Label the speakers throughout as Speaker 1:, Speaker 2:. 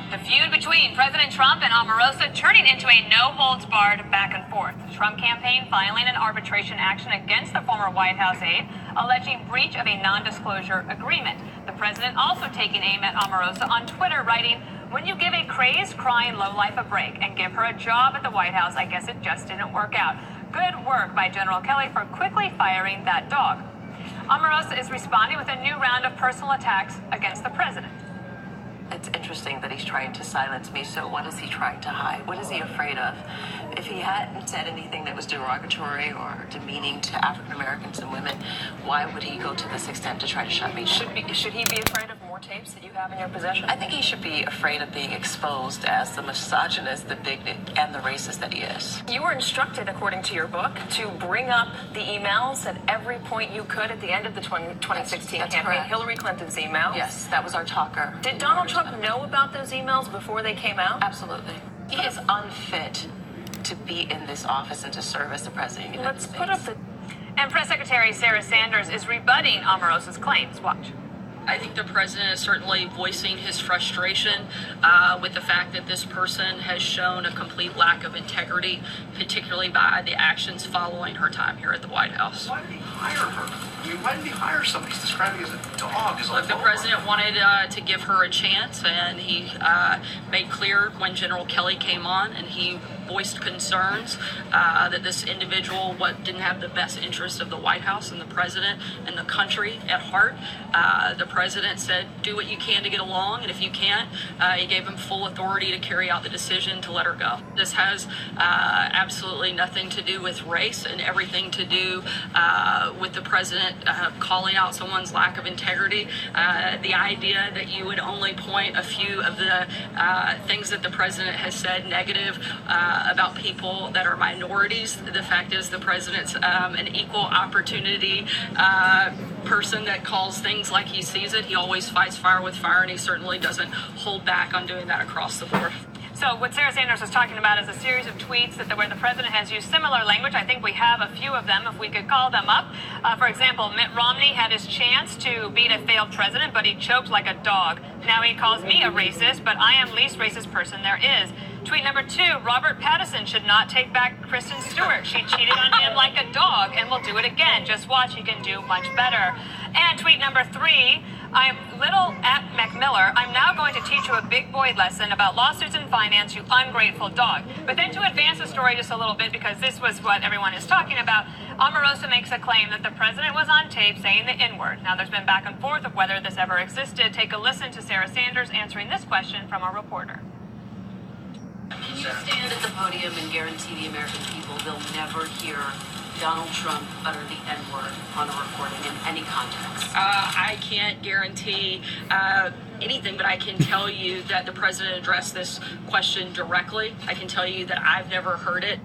Speaker 1: The feud between President Trump and Omarosa turning into a no-holds-barred back and forth. The Trump campaign filing an arbitration action against the former White House aide, alleging breach of a non-disclosure agreement. The president also taking aim at Omarosa on Twitter, writing, "When you give a crazed, crying lowlife a break and give her a job at the White House, I guess it just didn't work out. Good work by General Kelly for quickly firing that dog." Omarosa is responding with a new round of personal attacks against the president.
Speaker 2: It's interesting that he's trying to silence me, so what is he trying to hide? What is he afraid of? If he hadn't said anything that was derogatory or demeaning to African Americans and women, why would he go to this extent to try to shut me down? Should he be afraid of more tapes that you have in your possession? I think he should be afraid of being exposed as the misogynist, the bigot, and the racist that he is. You were instructed, according to your book, to bring up the emails at every point you could at the end of the 2016 campaign. Correct. Hillary Clinton's emails. Yes, that was our talker. Did Donald Trump know about those emails before they came out? Absolutely. He is unfit to be in this office and to serve as the president of the United States. Let's put up the...
Speaker 1: And Press Secretary Sarah Sanders is rebutting Omarosa's claims. Watch.
Speaker 3: I think the president is certainly voicing his frustration with the fact that this person has shown a complete lack of integrity, particularly by the actions following her time here at the White House.
Speaker 4: Why did he hire her? I mean, why did he hire somebody he's describing as a dog?
Speaker 3: Look, the president wanted to give her a chance, and he made clear when General Kelly came on, and he voiced concerns that this individual didn't have the best interest of the White House and the president and the country at heart. The president said, do what you can to get along, and if you can't, he gave him full authority to carry out the decision to let her go. This has absolutely nothing to do with race and everything to do with the president calling out someone's lack of integrity. The idea that you would only point a few of the things that the president has said negative about people that are minorities. The fact is the president's an equal opportunity person that calls things like he sees it. He always fights fire with fire, and he certainly doesn't hold back on doing that across the board.
Speaker 1: So what Sarah Sanders was talking about is a series of tweets where the president has used similar language. I think we have a few of them, if we could call them up. For example, Mitt Romney had his chance to beat a failed president, but he choked like a dog. Now he calls me a racist, but I am least racist person there is. Tweet number 2, Robert Pattinson should not take back Kristen Stewart. She cheated on him like a dog and will do it again. Just watch, he can do much better. And tweet number 3, I'm little at McMiller. I'm now going to teach you a big boy lesson about lawsuits and finance, you ungrateful dog. But then to advance the story just a little bit, because this was what everyone is talking about, Omarosa makes a claim that the president was on tape saying the N-word. Now there's been back and forth of whether this ever existed. Take a listen to Sarah Sanders answering this question from a reporter.
Speaker 5: Can you stand at the podium and guarantee the American people they'll never hear Donald Trump utter the N-word on a recording in any context?
Speaker 3: I can't guarantee anything, but I can tell you that the president addressed this question directly. I can tell you that I've never heard it.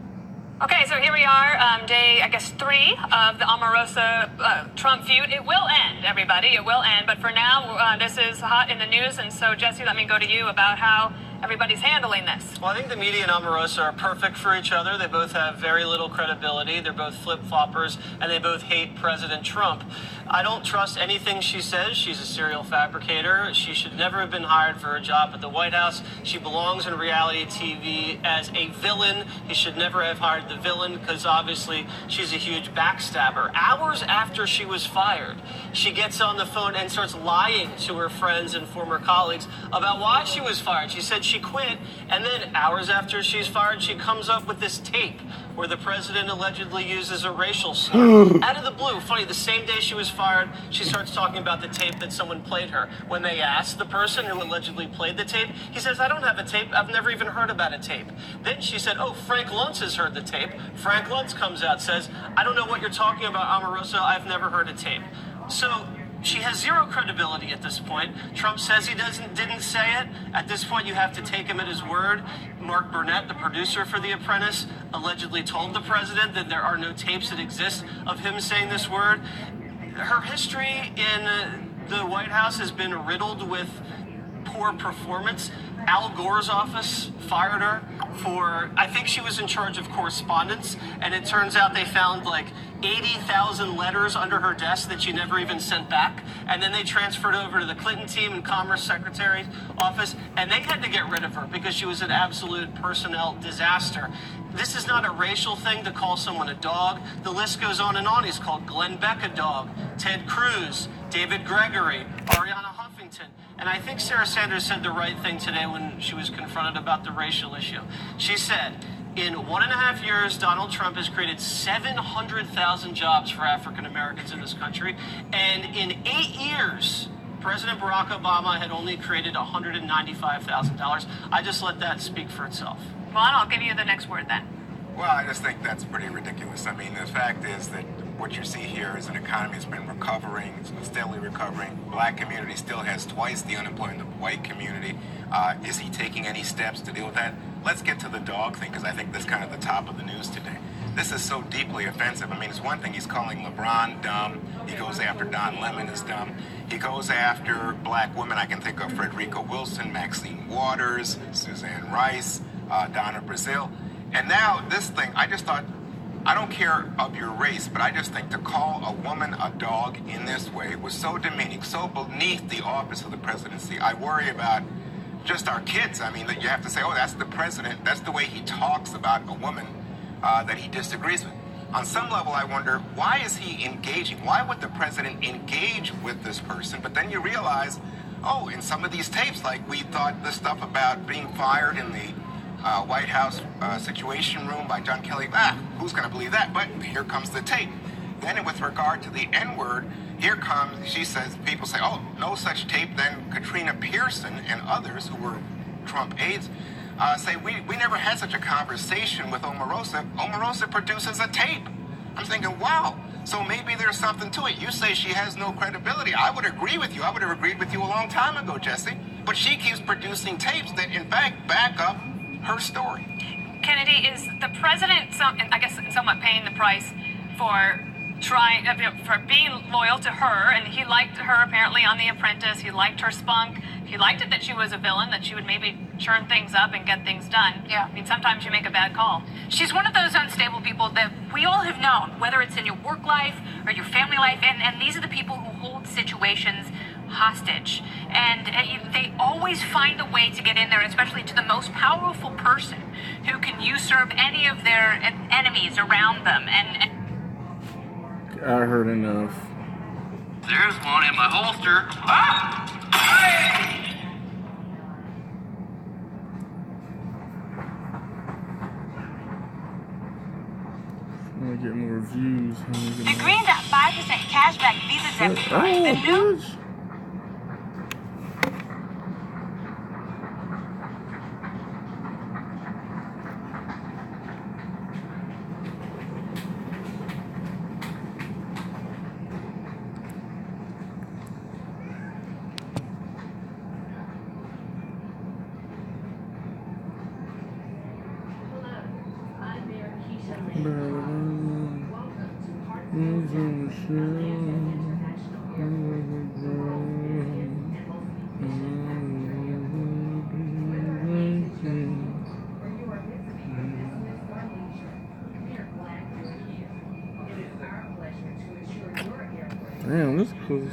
Speaker 1: Okay, so here we are, day, I guess, 3 of the Omarosa-Trump feud. It will end, everybody. It will end. But for now, this is hot in the news. And so, Jesse, let me go to you about how everybody's handling this.
Speaker 6: Well, I think the media and Omarosa are perfect for each other. They both have very little credibility. They're both flip-floppers, and they both hate President Trump. I don't trust anything she says. She's a serial fabricator. She should never have been hired for a job at the White House. She belongs in reality TV as a villain. He should never have hired the villain because obviously she's a huge backstabber. Hours after she was fired, she gets on the phone and starts lying to her friends and former colleagues about why she was fired. She said she quit, and then hours after she's fired, she comes up with this tape where the president allegedly uses a racial slur. Out of the blue, funny, the same day she was fired, she starts talking about the tape that someone played her. When they asked the person who allegedly played the tape, he says, I don't have a tape. I've never even heard about a tape. Then she said, oh, Frank Luntz has heard the tape. Frank Luntz comes out, says, I don't know what you're talking about, Omarosa. I've never heard a tape. So she has zero credibility at this point. Trump says he didn't say it. At this point, you have to take him at his word. Mark Burnett, the producer for The Apprentice, allegedly told the president that there are no tapes that exist of him saying this word. Her history in the White House has been riddled with poor poor performance. Al Gore's office fired her for, I think she was in charge of correspondence, and it turns out they found like 80,000 letters under her desk that she never even sent back. And then they transferred over to the Clinton team and Commerce Secretary's office, and they had to get rid of her because she was an absolute personnel disaster. This is not a racial thing to call someone a dog. The list goes on and on. He's called Glenn Beck a dog, Ted Cruz, David Gregory, Ariana Huffington. And I think Sarah Sanders said the right thing today when she was confronted about the racial issue. She said, in 1.5 years, Donald Trump has created 700,000 jobs for African Americans in this country. And in 8 years, President Barack Obama had only created $195,000. I just let that speak for itself.
Speaker 1: Vaughn, I'll give you the next word then.
Speaker 7: Well, I just think that's pretty ridiculous. I mean, the fact is that what you see here is an economy that's been recovering, it's been steadily recovering. Black community still has twice the unemployment of the white community. Is he taking any steps to deal with that? Let's get to the dog thing, because I think that's kind of the top of the news today. This is so deeply offensive. I mean, it's one thing he's calling LeBron dumb. He goes after Don Lemon as dumb. He goes after black women. I can think of Frederica Wilson, Maxine Waters, Suzanne Rice, Donna Brazile. And now this thing, I just thought, I don't care of your race, but I just think to call a woman a dog in this way was so demeaning, so beneath the office of the presidency. I worry about just our kids. I mean, that you have to say, oh, that's the president. That's the way he talks about a woman that he disagrees with. On some level, I wonder, why is he engaging? Why would the president engage with this person? But then you realize, oh, in some of these tapes, like we thought the stuff about being fired in the White House Situation Room by John Kelly, who's going to believe that? But here comes the tape. Then with regard to the N-word, here comes, she says, people say, oh, no such tape. Then Katrina Pearson and others who were Trump aides say, we never had such a conversation with Omarosa. Omarosa produces a tape. I'm thinking, wow, so maybe there's something to it. You say she has no credibility. I would agree with you. I would have agreed with you a long time ago, Jesse. But she keeps producing tapes that, in fact, back up her story.
Speaker 1: Kennedy, is the president, I guess, somewhat paying the price for for being loyal to her? And he liked her apparently on The Apprentice. He liked her spunk. He liked it that she was a villain, that she would maybe churn things up and get things done. Yeah. I mean, sometimes you make a bad call.
Speaker 8: She's one of those unstable people that we all have known, whether it's in your work life or your family life, and these are the people who hold situations hostage. And they always find a way to get in there, especially to the most powerful person who can usurp any of their enemies around them. And
Speaker 9: I heard enough.
Speaker 4: There's one in my holster. Ah! Hey!
Speaker 9: I want to get more views.
Speaker 8: the Green Dot 5% cashback Visa debit card. The new
Speaker 9: Bitch. Damn, this is cool.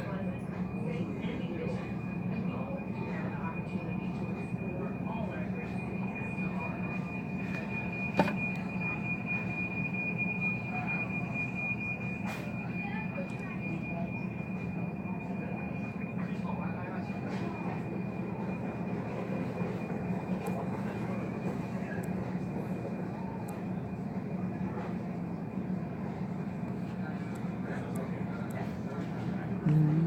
Speaker 9: Mm-hmm.